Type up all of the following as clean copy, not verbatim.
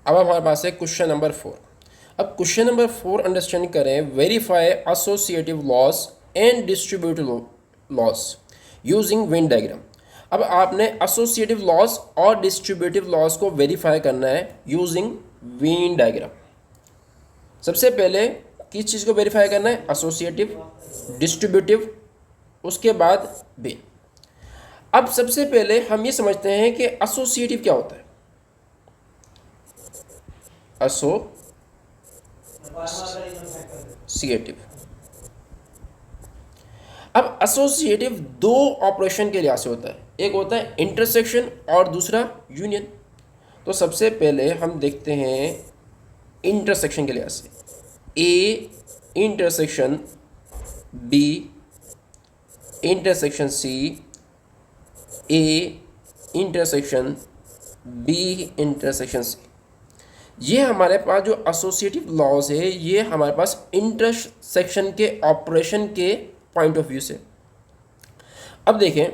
अब हमारे पास है क्वेश्चन नंबर 4। अब क्वेश्चन नंबर 4 अंडरस्टैंड करें, verify associative loss and distributive loss using Venn diagram. अब आपने एसोसिएटिव लॉस और डिस्ट्रीब्यूटिव लॉस को वेरीफाई करना है यूजिंग वेन डायग्राम। सबसे पहले किस चीज़ को वेरीफाई करना है? एसोसिएटिव, डिस्ट्रीब्यूटिव, उसके बाद वेन। अब सबसे पहले हम ये समझते हैं कि एसोसिएटिव क्या होता है। एसोसिएटिव, अब एसोसिएटिव दो ऑपरेशन के लिहाज से होता है, एक होता है इंटरसेक्शन और दूसरा यूनियन। तो सबसे पहले हम देखते हैं इंटरसेक्शन के लिहाज से, A intersection B intersection C, A intersection B intersection C. ये हमारे पास जो एसोसिएटिव लॉज है ये हमारे पास इंटरसेक्शन के ऑपरेशन के पॉइंट ऑफ व्यू से। अब देखें,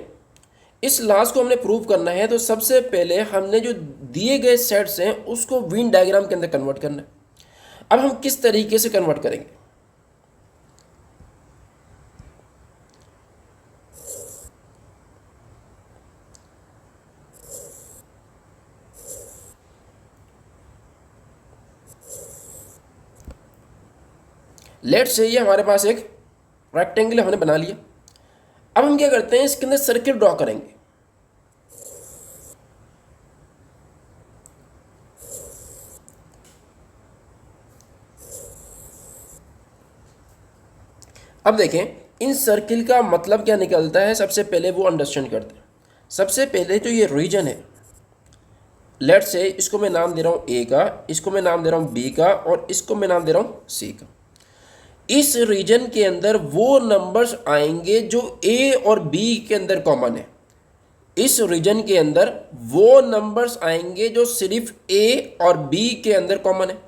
इस लॉज को हमने प्रूव करना है तो सबसे पहले हमने जो दिए गए सेट्स हैं उसको वेन डायग्राम के अंदर कन्वर्ट करना है। अब हम किस तरीके से कन्वर्ट करेंगे? लेट्स से ये हमारे पास एक रेक्टेंगल हमने बना लिया। अब हम क्या करते हैं, इसके अंदर सर्किल ड्रॉ करेंगे। अब देखें इन सर्किल का मतलब क्या निकलता है, सबसे पहले वो अंडरस्टैंड करते हैं। सबसे पहले तो ये रीजन है, लेट्स से इसको मैं नाम दे रहा हूँ ए का, इसको मैं नाम दे रहा हूँ बी का और इसको मैं नाम दे रहा हूँ सी का। इस रीजन के अंदर वो नंबर्स आएंगे जो ए और बी के अंदर कॉमन है। इस रीजन के अंदर वो नंबर्स आएंगे जो सिर्फ ए और बी के अंदर कॉमन है।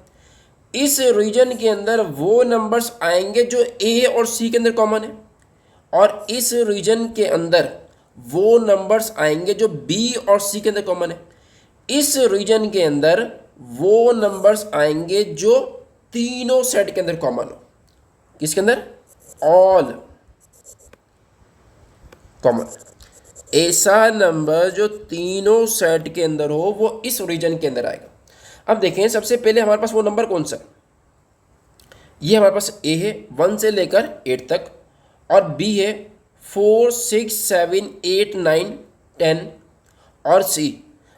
इस रीजन के अंदर वो नंबर्स आएंगे जो ए और सी के अंदर कॉमन है। और इस रीजन के अंदर वो नंबर्स आएंगे जो बी और सी के अंदर कॉमन है। इस रीजन के अंदर वो नंबर्स आएंगे जो तीनों सेट के अंदर कॉमन हो। किसके अंदर? All common. ऐसा नंबर जो तीनों सेट के अंदर हो वो इस रीजन के अंदर आएगा। अब देखें सबसे पहले हमारे पास वो नंबर कौन सा है? ये हमारे पास ए है 1 से लेकर 8 तक, और बी है 4 6 7 8 9 10, और सी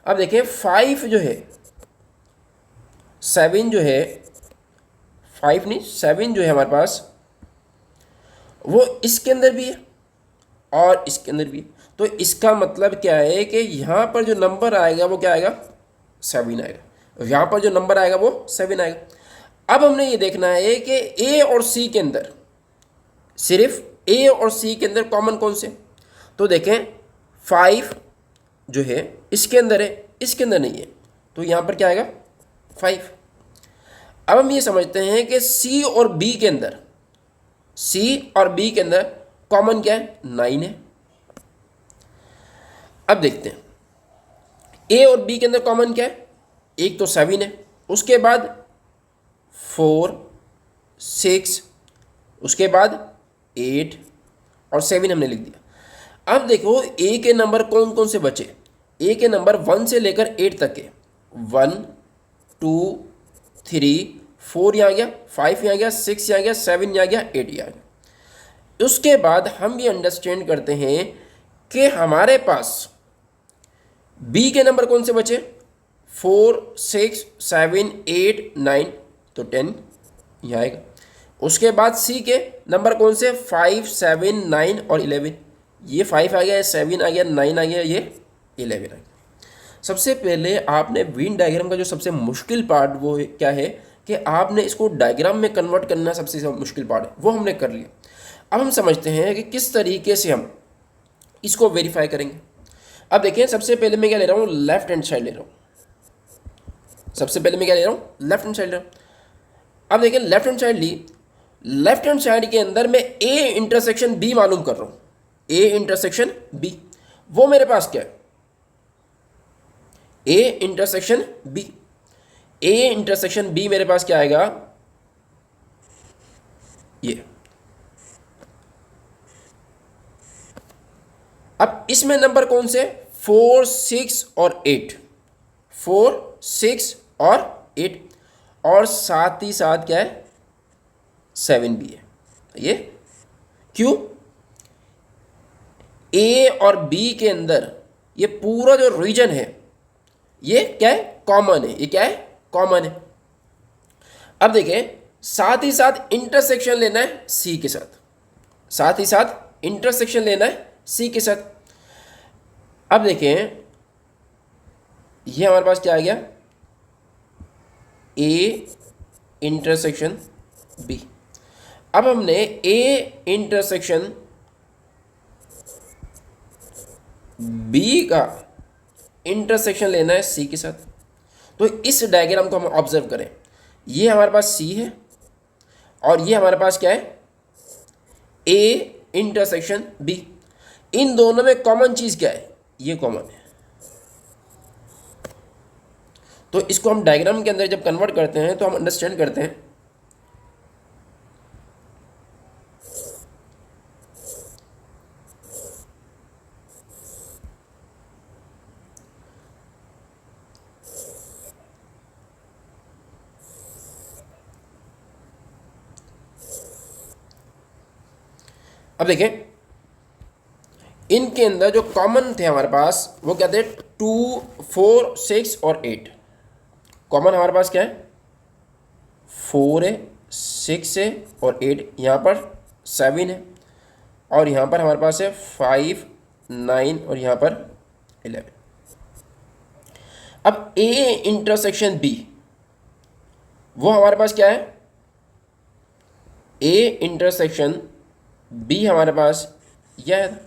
अब देखें 5 जो है, 7 जो है, 5 नहीं 7 जो है हमारे पास वो इसके अंदर भी है और इसके अंदर भी है। तो इसका मतलब क्या है कि यहाँ पर जो नंबर आएगा वो क्या आएगा? 7 आएगा। यहाँ पर जो नंबर आएगा वो 7 आएगा। अब हमने ये देखना है कि ए और सी के अंदर, सिर्फ ए और सी के अंदर कॉमन कौन से? तो देखें 5 जो है इसके अंदर है, इसके अंदर नहीं है, तो यहाँ पर क्या आएगा? 5। अब हम ये समझते हैं कि सी और बी के अंदर, सी और बी के अंदर कॉमन क्या है? 9 है। अब देखते हैं ए और बी के अंदर कॉमन क्या है? एक तो 7 है, उसके बाद 4 6, उसके बाद 8 और 7 हमने लिख दिया। अब देखो ए के नंबर कौन कौन से बचे? ए के नंबर 1 से लेकर 8 तक है। 1 2 3 4 यहाँ गया, 5 यहाँ गया, 6 यहाँ गया, 7 यहाँ गया, 8 यहाँ गया। उसके बाद हम ये अंडरस्टैंड करते हैं कि हमारे पास बी के नंबर कौन से बचे? 4 6 7 8 9, तो 10 यहाँ आएगा। उसके बाद सी के नंबर कौन से? 5 7 9 और 11। ये 5 आ गया, 7 आ गया, 9 आ गया, ये 11 आ गया। सबसे पहले आपने वेन डायग्राम का जो सबसे मुश्किल पार्ट वो क्या है कि आपने इसको डायग्राम में कन्वर्ट करना सबसे मुश्किल पार्ट है, वो हमने कर लिया। अब हम समझते हैं कि किस तरीके से हम इसको वेरीफाई करेंगे। अब देखिए सबसे पहले मैं क्या ले रहा हूँ? लेफ्ट हैंड साइड ले रहा हूँ। सबसे पहले मैं क्या ले रहा हूँ? लेफ्ट हैंड साइड ले रहा हूँ। अब देखिए लेफ्ट हैंड साइड ली, लेफ्ट हैंड साइड के अंदर मैं ए इंटरसेक्शन बी मालूम कर रहा हूँ। ए इंटरसेक्शन बी, वो मेरे पास क्या है? A intersection B. A intersection B मेरे पास क्या आएगा, ये। अब इसमें नंबर कौन से, 4, 6 और 8, 4, 6 और 8, और साथ ही साथ क्या है, 7 भी है। ये क्यों, ए और बी के अंदर ये पूरा जो रीजन है ये क्या है, कॉमन है। ये क्या है, कॉमन है। अब देखें, साथ ही साथ इंटरसेक्शन लेना है सी के साथ, साथ ही साथ इंटरसेक्शन लेना है सी के साथ। अब देखें, ये हमारे पास क्या आ गया, ए इंटरसेक्शन बी। अब हमने ए इंटरसेक्शन बी का इंटरसेक्शन लेना है सी के साथ। तो इस डायग्राम को हम ऑब्जर्व करें, ये हमारे पास सी है और ये हमारे पास क्या है, ए इंटरसेक्शन बी। इन दोनों में कॉमन चीज क्या है, ये कॉमन है। तो इसको हम डायग्राम के अंदर जब कन्वर्ट करते हैं तो हम अंडरस्टैंड करते हैं। अब देखें, इनके अंदर जो कॉमन थे हमारे पास वो क्या थे, 2, 4, 6 और 8। कॉमन हमारे पास क्या है, 4 है, 6 है और 8। यहाँ पर 7 है और यहाँ पर हमारे पास है 5, 9 और यहाँ पर 11। अब ए इंटरसेक्शन बी, वो हमारे पास क्या है, ए इंटरसेक्शन बी हमारे पास यह है।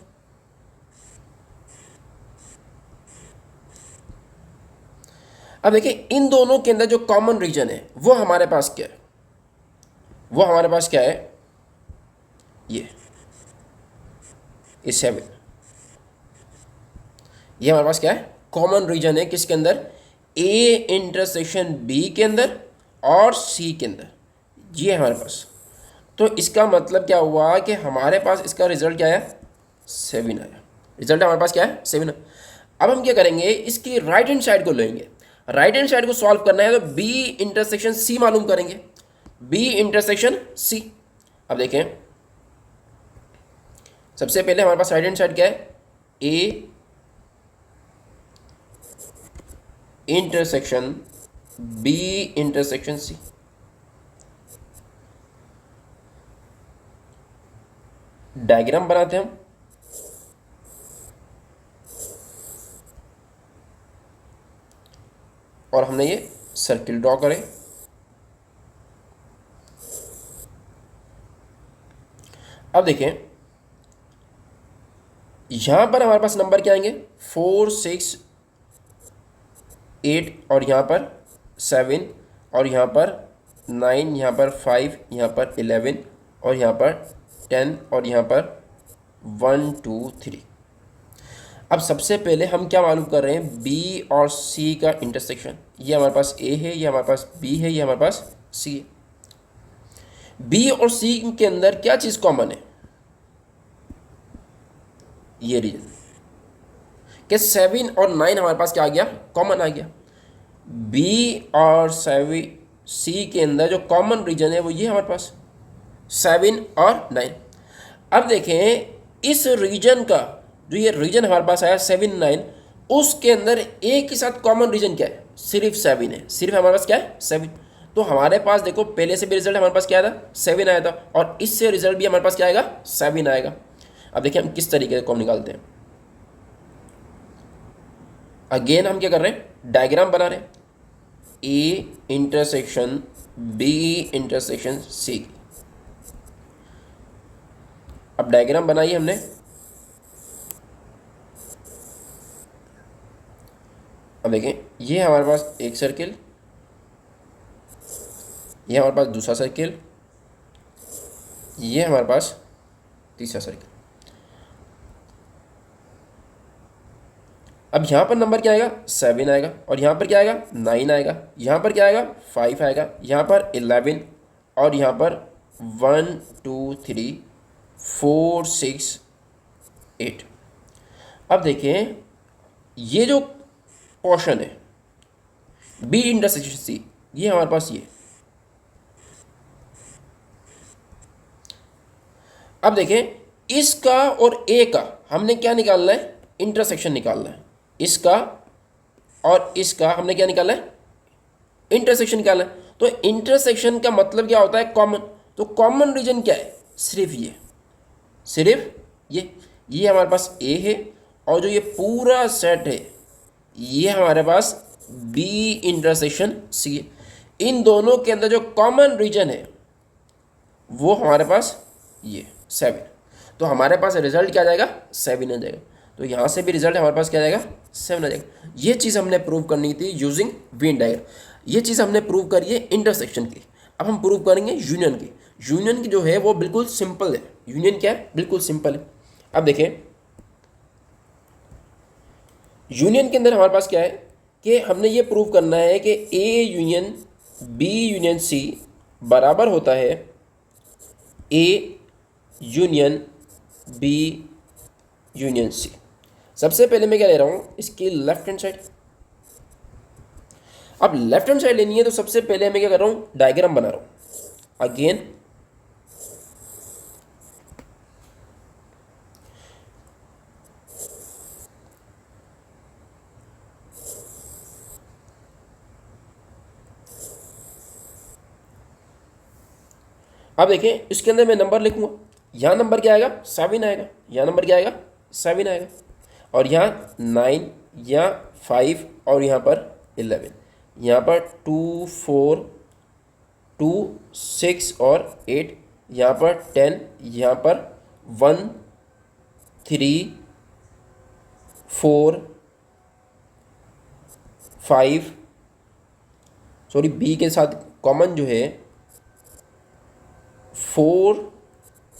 अब देखिए, इन दोनों के अंदर जो कॉमन रीजन है वो हमारे पास क्या है, वो हमारे पास क्या है, ये 7। ये हमारे पास क्या है, कॉमन रीजन है किसके अंदर, ए इंटरसेक्शन बी के अंदर और सी के अंदर, ये है हमारे पास। तो इसका मतलब क्या हुआ कि हमारे पास इसका रिजल्ट क्या आया, 7 आया। रिजल्ट हमारे पास क्या है, 7। अब हम क्या करेंगे, इसकी राइट हैंड साइड को लेंगे। राइट हैंड साइड को सॉल्व करना है तो बी इंटरसेक्शन सी मालूम करेंगे, बी इंटरसेक्शन सी। अब देखें, सबसे पहले हमारे पास राइट हैंड साइड क्या है, A intersection B intersection C. Diagram बनाते हैं हम। और हमने ये सर्किल ड्रॉ करें। अब देखें, यहां पर हमारे पास नंबर क्या आएंगे, 4, 6, 8 और यहाँ पर 7 और यहाँ पर 9, यहाँ पर 5, यहाँ पर 11 और यहाँ पर 10 और यहाँ पर 1, 2, 3। अब सबसे पहले हम क्या मालूम कर रहे हैं, बी और सी का इंटरसेक्शन। ये हमारे पास ए है, ये हमारे पास बी है, ये हमारे पास सी है। बी और सी के अंदर क्या चीज़ कॉमन है, ये रीजन कि 7 और 9 हमारे पास क्या आ गया, कॉमन आ गया। बी और 7 सी के अंदर जो कॉमन रीजन है वो ये हमारे पास 7 और 9। अब देखें, इस रीजन का जो ये रीजन हमारे पास आया 7, 9, उसके अंदर एक ही साथ कॉमन रीजन क्या है, सिर्फ 7 है। सिर्फ हमारे पास क्या है, 7। तो हमारे पास देखो, पहले से भी रिजल्ट हमारे पास क्या था, 7 आया था और इससे रिजल्ट भी हमारे पास क्या आएगा, 7 आएगा। अब देखिए हम किस तरीके से कॉम निकालते हैं। अगेन हम क्या कर रहे हैं, डायग्राम बना रहे हैं, A intersection B intersection C. अब डायग्राम बनाई हमने। अब देखें, ये हमारे पास एक सर्किल, ये हमारे पास दूसरा सर्किल, ये हमारे पास तीसरा सर्किल। अब यहाँ पर नंबर क्या आएगा, 7 आएगा, और यहाँ पर क्या आएगा, 9 आएगा, यहाँ पर क्या आएगा, 5 आएगा, यहाँ पर 11, और यहाँ पर 1 2 3 4 6 8। अब देखें ये जो पोर्शन है बी इंटरसेक्शन सी, ये हमारे पास ये। अब देखें इसका और ए का हमने क्या निकालना है, इंटरसेक्शन निकालना है। इसका और इसका हमने क्या निकालना है, इंटरसेक्शन निकालना है। तो इंटरसेक्शन का मतलब क्या होता है, कॉमन। तो कॉमन रीजन क्या है, सिर्फ ये, सिर्फ ये हमारे पास ए है, और जो ये पूरा सेट है ये हमारे पास बी इंटरसेक्शन सी है। इन दोनों के अंदर जो कॉमन रीजन है वो हमारे पास ये 7। तो हमारे पास रिजल्ट क्या आ जाएगा, 7 आ जाएगा। तो यहाँ से भी रिजल्ट हमारे पास क्या आ जाएगा, 7 आ जाएगा। ये चीज़ हमने प्रूव करनी थी यूजिंग वेन डायग्राम। ये चीज़ हमने प्रूव करी है इंटरसेक्शन की। अब हम प्रूव करेंगे यूनियन की। यूनियन की जो है वो बिल्कुल सिंपल है। यूनियन क्या है, बिल्कुल सिंपल है। अब देखें यूनियन के अंदर हमारे पास क्या है कि हमने ये प्रूव करना है कि A union B union C बराबर होता है A union B union C. सबसे पहले मैं क्या ले रहा हूँ, इसकी लेफ्ट हैंड साइड। अब लेफ्ट हैंड साइड लेनी है तो सबसे पहले मैं क्या कर रहा हूँ, डायग्राम बना रहा हूँ। अगेन अब देखिए इसके अंदर मैं नंबर लिखूंगा। यहाँ नंबर क्या आएगा, 7 आएगा। यहाँ नंबर क्या आएगा, 7 आएगा। और यहाँ 9, यहाँ 5, और यहाँ पर 11। यहाँ पर 2 4 2 6 और 8। यहाँ पर 10, यहाँ पर 1 3 4 5, सॉरी बी के साथ कॉमन जो है 4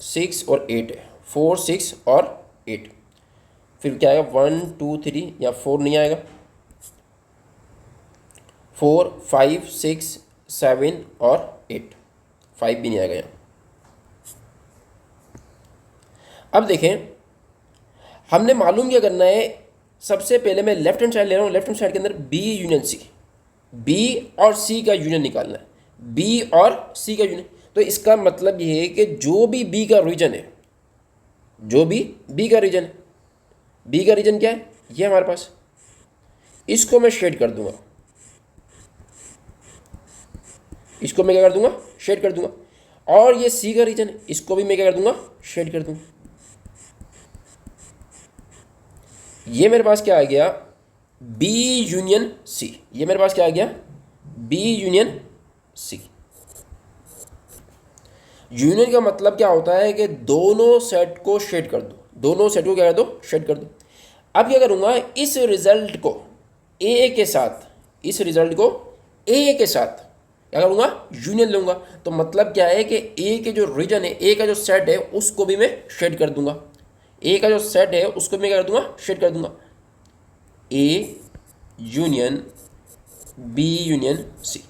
6 और 8 है। 4 6 और 8। फिर क्या आएगा, 1 2 3, या 4 नहीं आएगा, 4 5 6 7 और 8, 5 भी नहीं आएगा यहाँ। अब देखें हमने मालूम क्या करना है। सबसे पहले मैं लेफ्ट हैंड साइड ले रहा हूँ। लेफ्ट हैंड साइड के अंदर बी यूनियन सी, बी और सी का यूनियन निकालना है। बी और सी का यूनियन, तो इसका मतलब ये है कि जो भी बी का रीजन है, जो भी बी का रीजन है, बी का रीजन क्या है, ये हमारे पास, इसको मैं शेड कर दूंगा। इसको मैं क्या कर दूंगा, शेड कर दूंगा। और ये सी का रीजन है, इसको भी मैं क्या कर दूंगा, शेड कर दूंगा। ये मेरे पास क्या आ गया, बी यूनियन सी। ये मेरे पास क्या आ गया, बी यूनियन सी। यूनियन का मतलब क्या होता है कि दोनों सेट को शेड कर दो। दोनों सेट को क्या कर दो, शेड कर दो। अब क्या करूंगा, इस रिजल्ट को ए के साथ, इस रिजल्ट को ए के साथ क्या करूंगा, यूनियन लूंगा। तो मतलब क्या है कि ए के जो रीजन है, ए का जो सेट है उसको भी मैं शेड कर दूंगा। ए का जो सेट है उसको मैं क्या कर दूंगा, शेड कर दूंगा। A union B union C.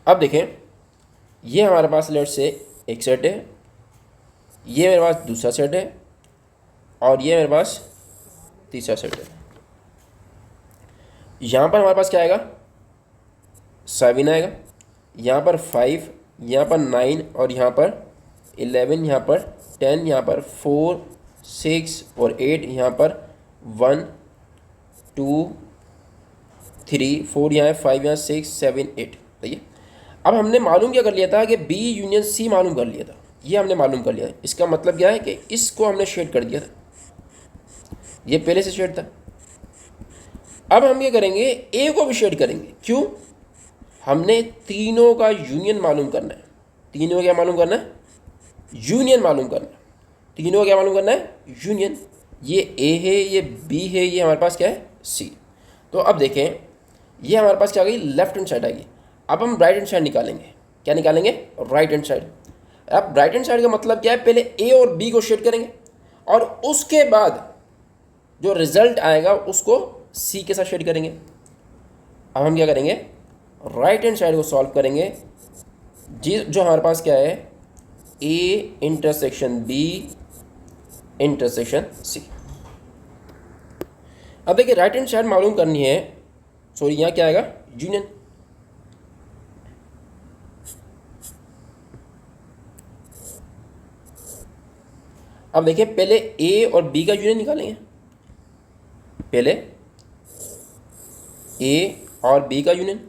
अब देखें ये हमारे पास लेट से एक सेट है, ये मेरे पास दूसरा सेट है, और ये मेरे पास तीसरा सेट है। यहाँ पर हमारे पास क्या आएगा, 7 आएगा, यहाँ पर 5, यहाँ पर 9, और यहाँ पर 11, यहाँ पर 10, यहाँ पर 4 6 और 8, यहाँ पर 1 2 3 4, यहाँ 5, यहाँ 6 7 8। ठीक है। अब हमने मालूम क्या कर लिया था कि बी यूनियन सी मालूम कर लिया था। ये हमने मालूम कर लिया। इसका मतलब क्या है कि इसको हमने शेड कर दिया था, ये पहले से शेड था। अब हम क्या करेंगे, ए को भी शेड करेंगे। क्यों, हमने तीनों का यूनियन मालूम करना है। तीनों का क्या मालूम करना है, यूनियन मालूम करना है। तीनों का क्या मालूम करना है, यूनियन। ये ए है, ये बी है, ये हमारे पास क्या है, सी। तो अब देखें ये हमारे पास क्या आ गई, लेफ्ट हैंड साइड आ गई। अब हम राइट हैंड साइड निकालेंगे। क्या निकालेंगे, राइट हैंड साइड। अब राइट हैंड साइड का मतलब क्या है, पहले ए और बी को शेड करेंगे और उसके बाद जो रिजल्ट आएगा उसको सी के साथ शेड करेंगे। अब हम क्या करेंगे, राइट हैंड साइड को सॉल्व करेंगे, जो हमारे पास क्या है, A intersection B intersection C. अब देखिए राइट हैंड साइड मालूम करनी है, सॉरी यहाँ क्या आएगा, यूनियन। अब देखिए पहले ए और बी का यूनियन निकालेंगे, पहले ए और बी का यूनियन।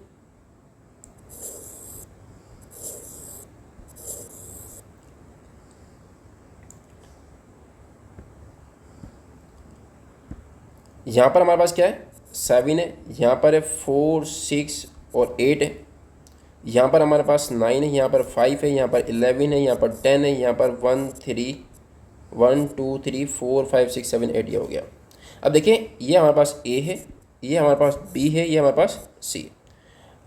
यहाँ पर हमारे पास क्या है, 7 है, यहाँ पर है 4 6 और 8 है, यहाँ पर हमारे पास 9 है, यहाँ पर 5 है, यहाँ पर 11 है, यहाँ पर 10 है, यहाँ पर 1 2 3 4 5 6 7 8 ये हो गया। अब देखिए ये हमारे पास ए है, ये हमारे पास बी है, ये हमारे पास सी।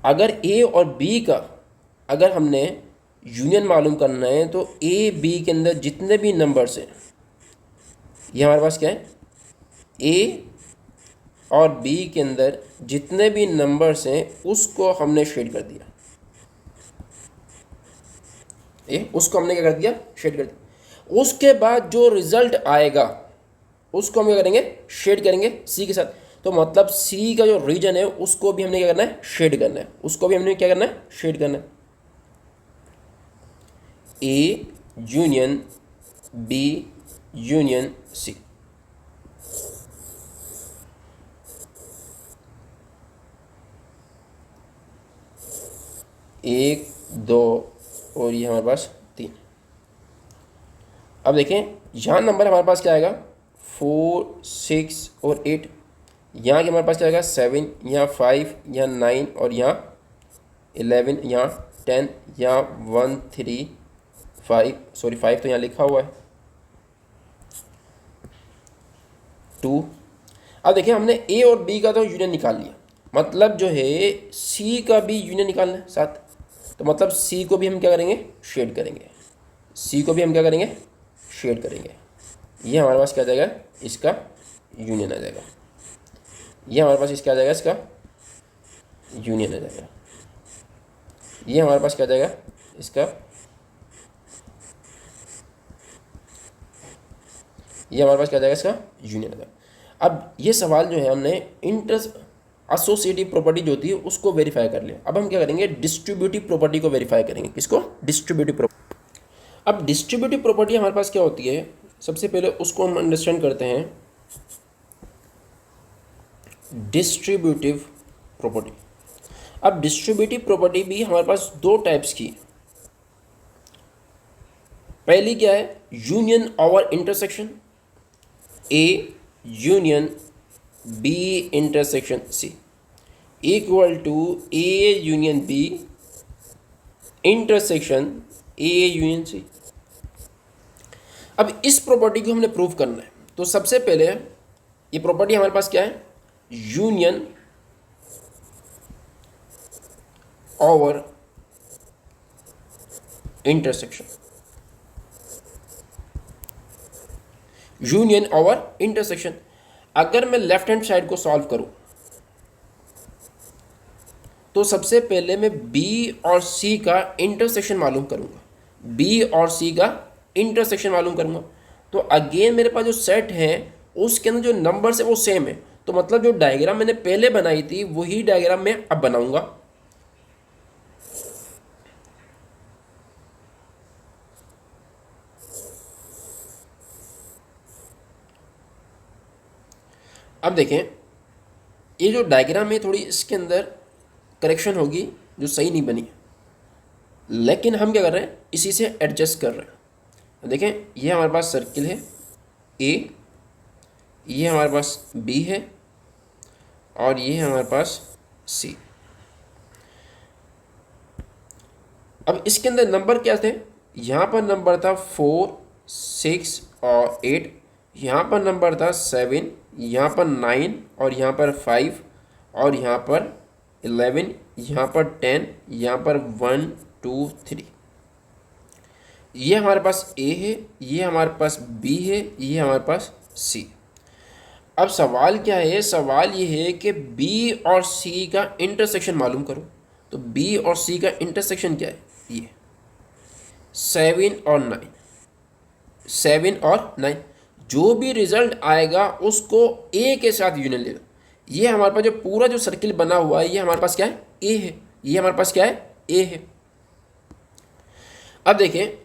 अगर ए और बी का अगर हमने यूनियन मालूम करना है तो ए बी के अंदर जितने भी नंबर्स हैं, ये हमारे पास क्या है, ए और बी के अंदर जितने भी नंबर्स हैं उसको हमने शेड कर दिया, उसको हमने क्या कर दिया, शेड कर दिया। उसके बाद जो रिजल्ट आएगा उसको हम क्या करेंगे, शेड करेंगे सी के साथ। तो मतलब सी का जो रीजन है उसको भी हमने क्या करना है, शेड करना है, उसको भी हमने क्या करना है, शेड करना है। A union B union C. एक दो और ये हमारे पास 3। अब देखें यहाँ नंबर हमारे पास क्या आएगा, 4 6 और 8। यहाँ के हमारे पास क्या आएगा, 7, यहाँ 5, यहाँ 9 और यहाँ 11, यहाँ 10, यहाँ 1 3 5, सॉरी 5 तो यहाँ लिखा हुआ है 2। अब देखिए हमने ए और बी का तो यूनियन निकाल लिया, मतलब जो है सी का भी यूनियन निकालना है साथ। तो मतलब सी को भी हम क्या करेंगे, शेड करेंगे, सी को भी हम क्या करेंगे, शेड करेंगे। ये हमारे पास क्या आ जाएगा, इसका यूनियन आ जाएगा, ये हमारे पास इसका आ जाएगा, इसका यूनियन आ जाएगा। ये हमारे पास क्या आ जाएगा, इसका, ये हमारे पास क्या आ जाएगा, इसका यूनियन आ जाएगा। अब ये सवाल जो है हमने इंटर एसोसिएटिव प्रॉपर्टी जो होती है उसको वेरीफाई कर लिया। अब हम क्या करेंगे, डिस्ट्रीब्यूटिव प्रॉपर्टी को वेरीफाई करेंगे। किसको, डिस्ट्रीब्यूटिव प्रॉपर्टी। अब डिस्ट्रीब्यूटिव प्रॉपर्टी हमारे पास क्या होती है, सबसे पहले उसको हम अंडरस्टैंड करते हैं। Distributive property. अब डिस्ट्रीब्यूटिव प्रॉपर्टी भी हमारे पास दो टाइप्स की। पहली क्या है, union over intersection, A union B intersection C equal to A union B intersection A union C. अब इस प्रॉपर्टी को हमने प्रूव करना है, तो सबसे पहले ये प्रॉपर्टी हमारे पास क्या है, union over intersection, union over intersection. अगर मैं लेफ्ट हैंड साइड को सॉल्व करूं तो सबसे पहले मैं बी और सी का इंटरसेक्शन मालूम करूंगा, बी और सी का इंटरसेक्शन मालूम करूंगा। तो अगेन मेरे पास जो सेट है उसके अंदर जो नंबर्स है वो सेम है, तो मतलब जो डायग्राम मैंने पहले बनाई थी वही डायग्राम मैं अब बनाऊंगा। अब देखें ये जो डायग्राम है थोड़ी इसके अंदर करेक्शन होगी जो सही नहीं बनी, लेकिन हम क्या कर रहे हैं, इसी से एडजस्ट कर रहे हैं। देखें ये हमारे पास सर्किल है ए, ये हमारे पास बी है और ये है हमारे पास सी। अब इसके अंदर नंबर क्या थे, यहाँ पर नंबर था 4 6 और 8, यहाँ पर नंबर था 7, यहाँ पर 9 और यहाँ पर 5 और यहाँ पर 11, यहाँ पर 10, यहाँ पर 1 2 3। ये हमारे पास ए है, ये हमारे पास बी है, ये हमारे पास सी। अब सवाल क्या है, सवाल ये है कि बी और सी का इंटरसेक्शन मालूम करो। तो बी और सी का इंटरसेक्शन क्या है, ये 7 और 9, 7 और 9। जो भी रिजल्ट आएगा उसको ए के साथ यूनियन लेना। ये हमारे पास जो पूरा जो सर्किल बना हुआ है, ये हमारे पास क्या है, ए है। ये हमारे पास क्या है, ए है। अब देखें,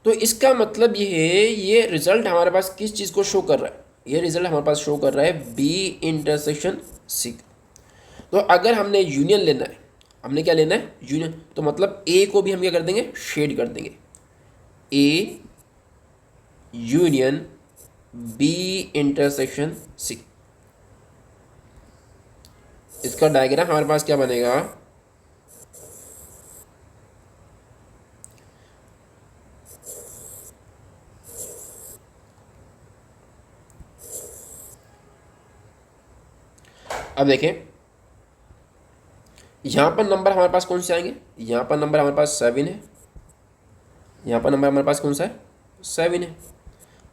तो इसका मतलब ये है, ये रिजल्ट हमारे पास किस चीज़ को शो कर रहा है, ये रिजल्ट हमारे पास शो कर रहा है बी इंटरसेक्शन सी। तो अगर हमने यूनियन लेना है, हमने क्या लेना है, यूनियन, तो मतलब ए को भी हम क्या कर देंगे, शेड कर देंगे। A union B intersection C. इसका डायग्राम हमारे पास क्या बनेगा, अब देखें, यहाँ पर नंबर हमारे पास कौन से आएंगे, यहाँ पर नंबर हमारे पास 7 है, यहाँ पर नंबर हमारे पास कौन सा है, 7 है।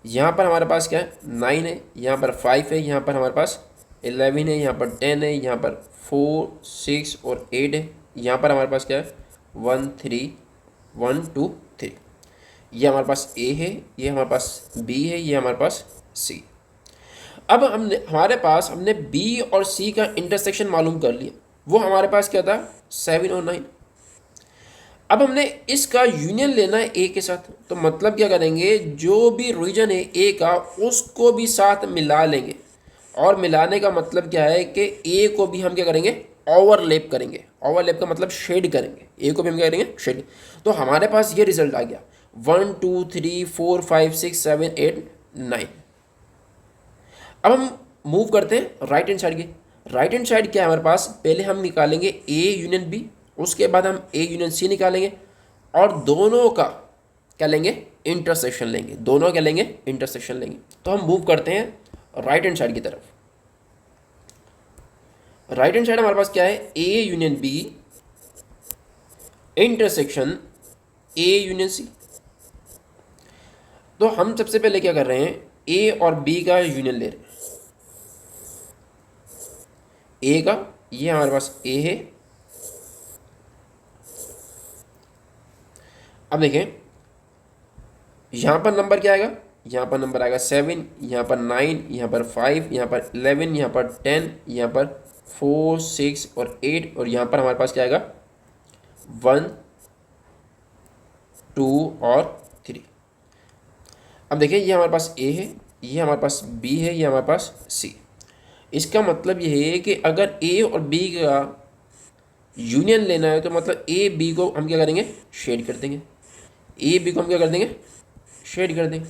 यहाँ पर हमारे पास क्या है, 9 है, यहाँ पर 5 है, यहाँ पर हमारे पास 11 है, यहाँ पर 10 है, यहाँ पर 4 6 और 8 है। यहाँ पर हमारे पास क्या है, 1 3 1 2 3। ये हमारे पास ए है, ये हमारे पास बी है, ये हमारे पास सी। अब हमने बी और सी का इंटरसेक्शन मालूम कर लिया। वो हमारे पास क्या था, 7 और 9। अब हमने इसका यूनियन लेना है ए के साथ। तो मतलब क्या करेंगे, जो भी रीजन है ए का उसको भी साथ मिला लेंगे। और मिलाने का मतलब क्या है कि ए को भी हम क्या करेंगे, ओवरलैप करेंगे। ओवरलैप का मतलब शेड करेंगे, ए को भी हम क्या करेंगे, शेड। तो हमारे पास ये रिजल्ट आ गया 1 2 3 4 5 6 7 8 9। अब हम मूव करते हैं राइट हैंड साइड के। राइट हैंड साइड क्या है हमारे पास, पहले हम निकालेंगे ए यूनियन बी, उसके बाद हम ए यूनियन सी निकालेंगे और दोनों का क्या लेंगे, इंटरसेक्शन लेंगे। दोनों क्या लेंगे, इंटरसेक्शन लेंगे। तो हम मूव करते हैं राइट हैंड साइड की तरफ। राइट हैंड साइड हमारे पास क्या है, A union B intersection A union C. तो हम सबसे पहले क्या कर रहे हैं, ए और बी का यूनियन ले रहे हैं। ए का, ये हमारे पास ए है। अब देखें, यहाँ पर नंबर क्या आएगा, यहाँ पर नंबर आएगा 7, यहाँ पर 9, यहाँ पर 5, यहाँ पर 11, यहाँ पर 10, यहाँ पर 4 6 और 8 और यहाँ पर हमारे पास क्या आएगा 1 2 और 3। अब देखिए, ये हमारे पास ए है, ये हमारे पास बी है, ये हमारे पास सी। इसका मतलब ये है कि अगर ए और बी का यूनियन लेना है तो मतलब ए बी को हम क्या करेंगे, शेड कर देंगे। ए बी को हम क्या कर देंगे, शेड कर देंगे।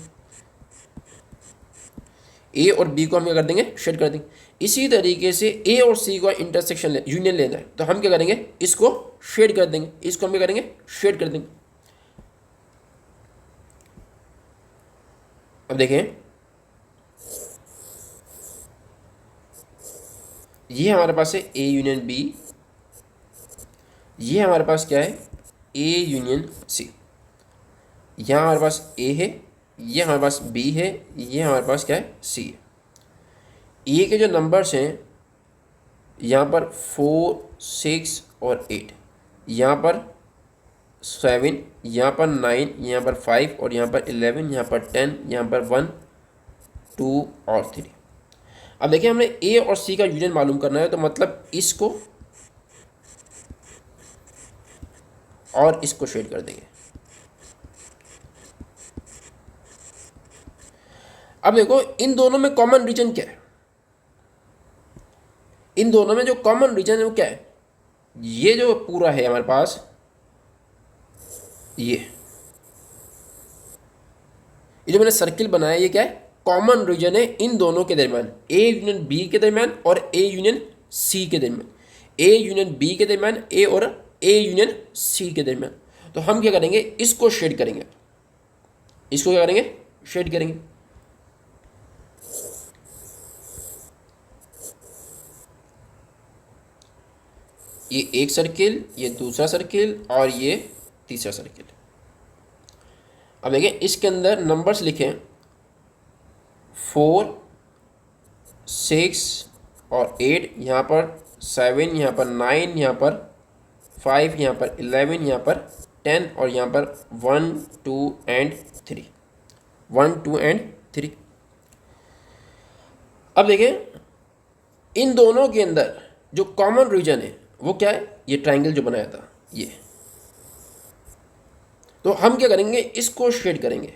ए और बी को हम क्या कर देंगे, शेड कर देंगे। इसी तरीके से ए और सी का इंटरसेक्शन यूनियन लेना है तो हम क्या करेंगे, इसको शेड कर देंगे। इसको हम क्या करेंगे, शेड कर देंगे। अब देखें, ये हमारे पास है ए यूनियन बी, ये हमारे पास क्या है, ए यूनियन सी। यहाँ हमारे पास ए है, ये हमारे पास बी है, ये हमारे पास क्या है, सी है। ए के जो नंबर्स हैं यहाँ पर 4 6 और 8, यहाँ पर 7, यहाँ पर 9, यहाँ पर 5 और यहाँ पर 11, यहाँ पर 10, यहाँ पर 1 2 और 3। अब देखिए, हमने ए और सी का यूनियन मालूम करना है तो मतलब इसको और इसको शेड कर देंगे। अब देखो, इन दोनों में कॉमन रीजन क्या है, इन दोनों में जो कॉमन रीजन है वो क्या है, ये जो पूरा है हमारे पास, ये जो मैंने सर्किल बनाया ये क्या है, कॉमन रीजन है इन दोनों के दरमियान, ए यूनियन बी के दरमियान और ए यूनियन सी के दरमियान, ए यूनियन बी के दरमियान, ए और ए यूनियन सी के दरमियान। तो हम क्या करेंगे, इसको शेड करेंगे। इसको क्या करेंगे, शेड करेंगे। ये एक सर्किल, ये दूसरा सर्किल और ये तीसरा सर्किल। अब देखिए इसके अंदर नंबर्स लिखें 4, 6 और 8, यहाँ पर 7, यहाँ पर 9, यहाँ पर 5, यहाँ पर 11, यहाँ पर 10 और यहाँ पर 1, 2 एंड 3, 1, 2 एंड 3। अब देखें इन दोनों के अंदर जो कॉमन रीजन है वो क्या है, ये ट्रायंगल जो बनाया था ये। तो हम क्या करेंगे, इसको शेड करेंगे,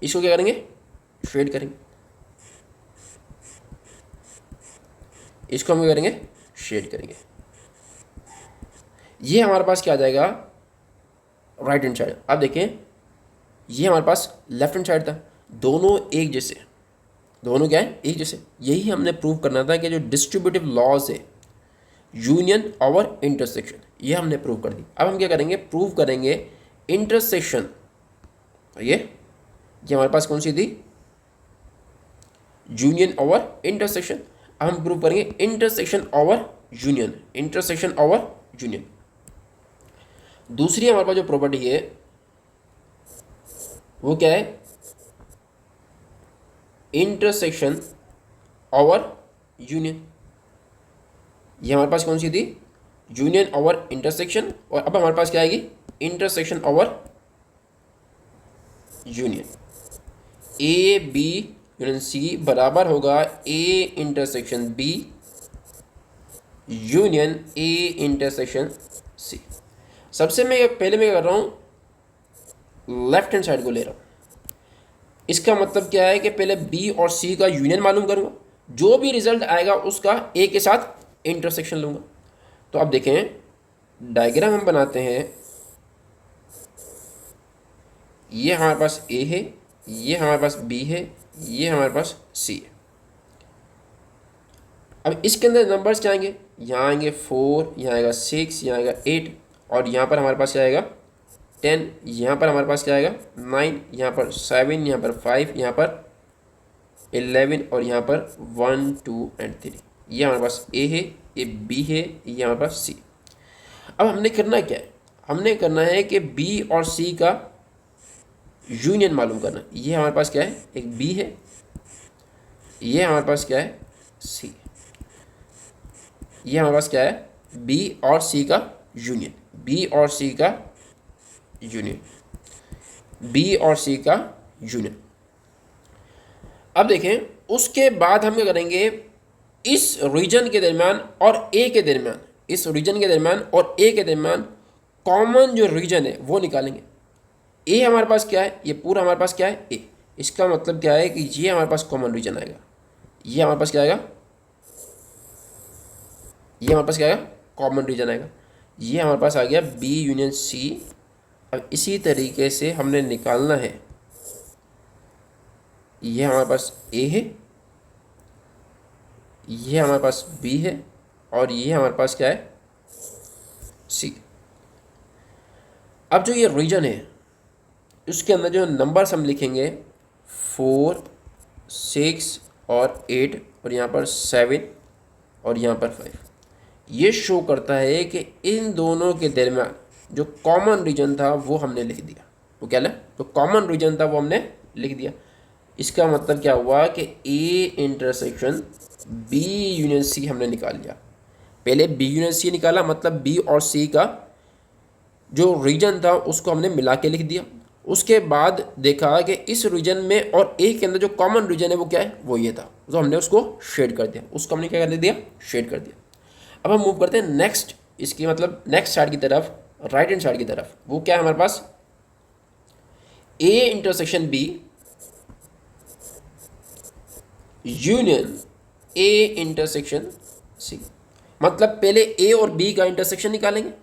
इसको क्या करेंगे, शेड करेंगे, इसको हम क्या करेंगे, शेड करेंगे। ये हमारे पास क्या आ जाएगा, राइट हैंड साइड। अब देखें ये हमारे पास लेफ्ट हैंड साइड था, दोनों एक जैसे, दोनों क्या है, एक जैसे। यही हमने प्रूव करना था कि जो डिस्ट्रीब्यूटिव लॉज है, यूनियन और इंटरसेक्शन, ये हमने प्रूव कर दी। अब हम क्या करेंगे, प्रूव करेंगे इंटरसेक्शन। ये हमारे पास कौन सी थी, यूनियन और इंटरसेक्शन। अब हम प्रूव करेंगे इंटरसेक्शन और यूनियन, इंटरसेक्शन और यूनियन। दूसरी हमारे पास जो प्रॉपर्टी है वो क्या है, इंटरसेक्शन और यूनियन। ये हमारे पास कौन सी थी, यूनियन और इंटरसेक्शन। और अब हमारे पास क्या आएगी, इंटरसेक्शन और union. A B union C बराबर होगा A intersection B union A intersection C. सबसे मैं पहले मैं कर रहा हूँ, लेफ्ट हैंड साइड को ले रहा हूँ। इसका मतलब क्या है कि पहले बी और सी का यूनियन मालूम करूँगा, जो भी रिजल्ट आएगा उसका ए के साथ इंटरसेक्शन लूँगा। तो अब देखें डायग्राम हम बनाते हैं, ये हमारे पास ए है, ये हमारे पास बी है, ये हमारे पास सी है। अब इसके अंदर नंबर्स क्या आएंगे, यहाँ आएंगे 4, यहाँ आएगा 6, यहाँ आएगा 8 और यहाँ पर हमारे पास क्या आएगा 10, यहाँ पर हमारे पास क्या आएगा 9, यहाँ पर 7, यहाँ पर 5, यहाँ पर 11 और यहाँ पर 1, 2 एंड 3। ये हमारे पास ए है, ये बी है, ये हमारे पास सी। अब हमने करना क्या है, हमने करना है कि बी और सी का यूनियन मालूम करना। ये हमारे पास क्या है, एक बी है, ये हमारे पास क्या है सी, ये हमारे पास क्या है बी और सी का यूनियन, बी और सी का यूनियन, बी और सी का यूनियन। अब देखें उसके बाद हम क्या करेंगे, इस रीजन के दरमियान और ए के दरमियान, इस रीजन के दरमियान और ए के दरमियान कॉमन जो रीजन है वो निकालेंगे। ए हमारे पास क्या है, ये पूरा हमारे पास क्या है ए। इसका मतलब क्या है कि ये हमारे पास कॉमन रीजन आएगा, ये हमारे पास क्या आएगा, ये हमारे पास क्या आएगा, कॉमन रीजन आएगा। ये हमारे पास आ गया बी यूनियन सी। अब इसी तरीके से हमने निकालना है, ये हमारे पास ए है, ये हमारे पास बी है और ये हमारे पास क्या है सी। अब जो ये रीजन है उसके अंदर जो नंबर्स हम लिखेंगे 4, 6 और 8 और यहाँ पर 7 और यहाँ पर 5, ये शो करता है कि इन दोनों के दरमियान जो कॉमन रीजन था वो हमने लिख दिया। वो क्या है, तो कॉमन रीजन था वो हमने लिख दिया। इसका मतलब क्या हुआ कि A intersection B union C हमने निकाल लिया। पहले बी यूनियन सी निकाला, मतलब बी और सी का जो रीजन था उसको हमने मिला के लिख दिया। उसके बाद देखा कि इस रीजन में और ए के अंदर जो कॉमन रीजन है वो क्या है, वो ये था, तो हमने उसको शेड कर दिया, उसको हमने क्या कर दिया, शेड कर दिया। अब हम मूव करते हैं नेक्स्ट, इसकी मतलब नेक्स्ट साइड की तरफ, राइट हैंड साइड की तरफ। वो क्या है हमारे पास, A intersection B union A intersection C. मतलब पहले ए और बी का इंटरसेक्शन निकालेंगे,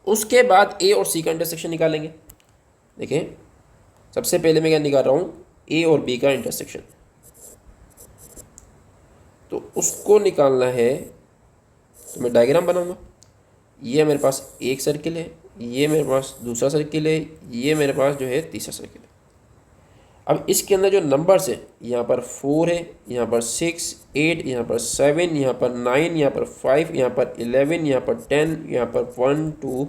उसके बाद ए और सी का इंटरसेक्शन निकालेंगे। देखें सबसे पहले मैं क्या निकाल रहा हूँ, ए और बी का इंटरसेक्शन, तो उसको निकालना है तो मैं डायग्राम बनाऊंगा। ये मेरे पास एक सर्किल है, ये मेरे पास दूसरा सर्किल है, ये मेरे पास जो है तीसरा सर्किल है। अब इसके अंदर जो नंबर्स है, यहाँ पर 4 है, यहाँ पर 6, 8, यहाँ पर 7, यहाँ पर 9, यहाँ पर 5, यहाँ पर 11, यहाँ पर 10, यहाँ पर 1, 2,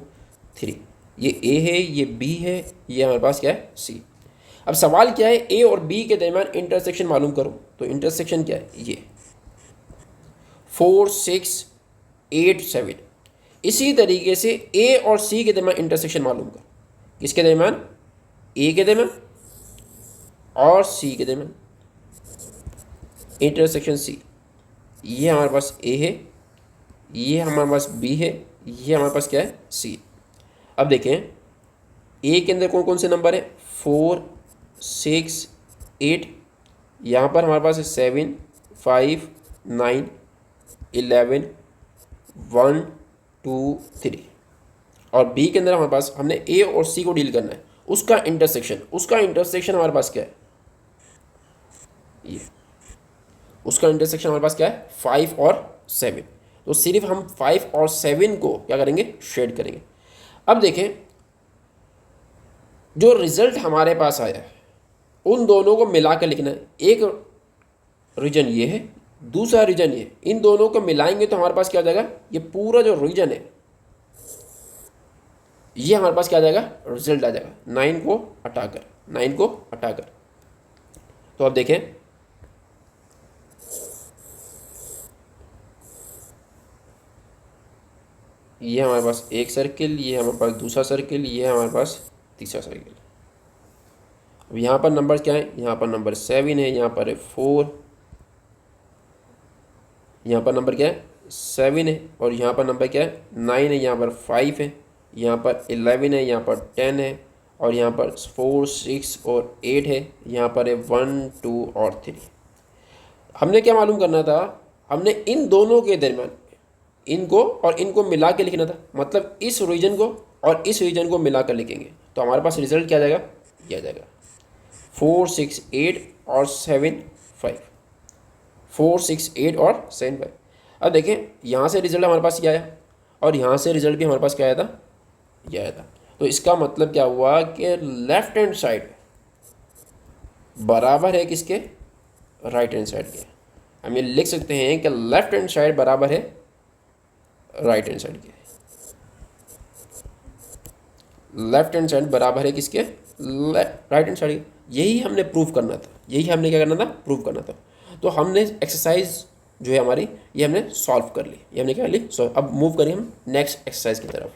3, ये ए है, ये बी है, ये हमारे पास क्या है सी। अब सवाल क्या है, ए और बी के दरमियान इंटरसेक्शन मालूम करो। तो इंटरसेक्शन क्या है, ये 4 6 8 7। इसी तरीके से ए और सी के दरमियान इंटरसेक्शन मालूम करो। किसके दरमियान, ए के दरमियान और सी के दरमियान इंटरसेक्शन सी। ये हमारे पास ए है, ये हमारे पास बी है, ये हमारे पास क्या है सी। अब देखें ए के अंदर कौन कौन से नंबर है, 4 6 8। यहाँ पर हमारे पास है 7 5 9 11 1 2 3। और बी के अंदर हमारे पास हमने ए और सी को डील करना है, उसका इंटरसेक्शन हमारे पास क्या है, ये उसका इंटरसेक्शन हमारे पास क्या है 5 और 7। तो सिर्फ हम 5 और 7 को क्या करेंगे, शेड करेंगे। अब देखें जो रिजल्ट हमारे पास आया है उन दोनों को मिलाकर लिखना है। एक रीजन ये है, दूसरा रीजन ये, इन दोनों को मिलाएंगे तो हमारे पास क्या आ जाएगा, ये पूरा जो रीजन है ये हमारे पास क्या आ जाएगा, रिजल्ट आ जाएगा 9 को हटाकर। तो अब देखें ये हमारे पास एक सर्किल, ये हमारे पास दूसरा सर्किल, ये हमारे पास तीसरा सर्किल। अब यहाँ पर नंबर क्या है, यहाँ पर नंबर 7 है, यहाँ पर है 4, यहाँ पर नंबर क्या है 7 है, और यहाँ पर नंबर क्या है 9 है, यहाँ पर 5 है, यहाँ पर 11 है, यहाँ पर 10 है, और यहाँ पर 4 6 और 8 है, यहाँ पर है 1 2 और 3। हमने क्या मालूम करना था, हमने इन दोनों के दरमियान इनको और इनको मिला के लिखना था। मतलब इस रीजन को और इस रीजन को मिला कर लिखेंगे तो हमारे पास रिजल्ट क्या आ जाएगा, ये आ जाएगा 4 6 8 और 7 5। 4 6 8 और 7 5। अब देखें यहाँ से रिजल्ट हमारे पास क्या आया और यहाँ से रिजल्ट भी हमारे पास क्या आया था, ये आया था। तो इसका मतलब क्या हुआ कि लेफ्ट हैंड साइड बराबर है किसके, राइट हैंड साइड के। हम ये लिख सकते हैं कि लेफ्ट हैंड साइड बराबर है राइट हैंड साइड के। लेफ्ट हैंड साइड बराबर है किसके, राइट हैंड साइड के। यही हमने प्रूव करना था, यही हमने क्या करना था, प्रूव करना था। तो हमने एक्सरसाइज जो है हमारी ये हमने सॉल्व कर ली, ये हमने क्या कर ली सॉल्व। अब मूव करें हम नेक्स्ट एक्सरसाइज की तरफ।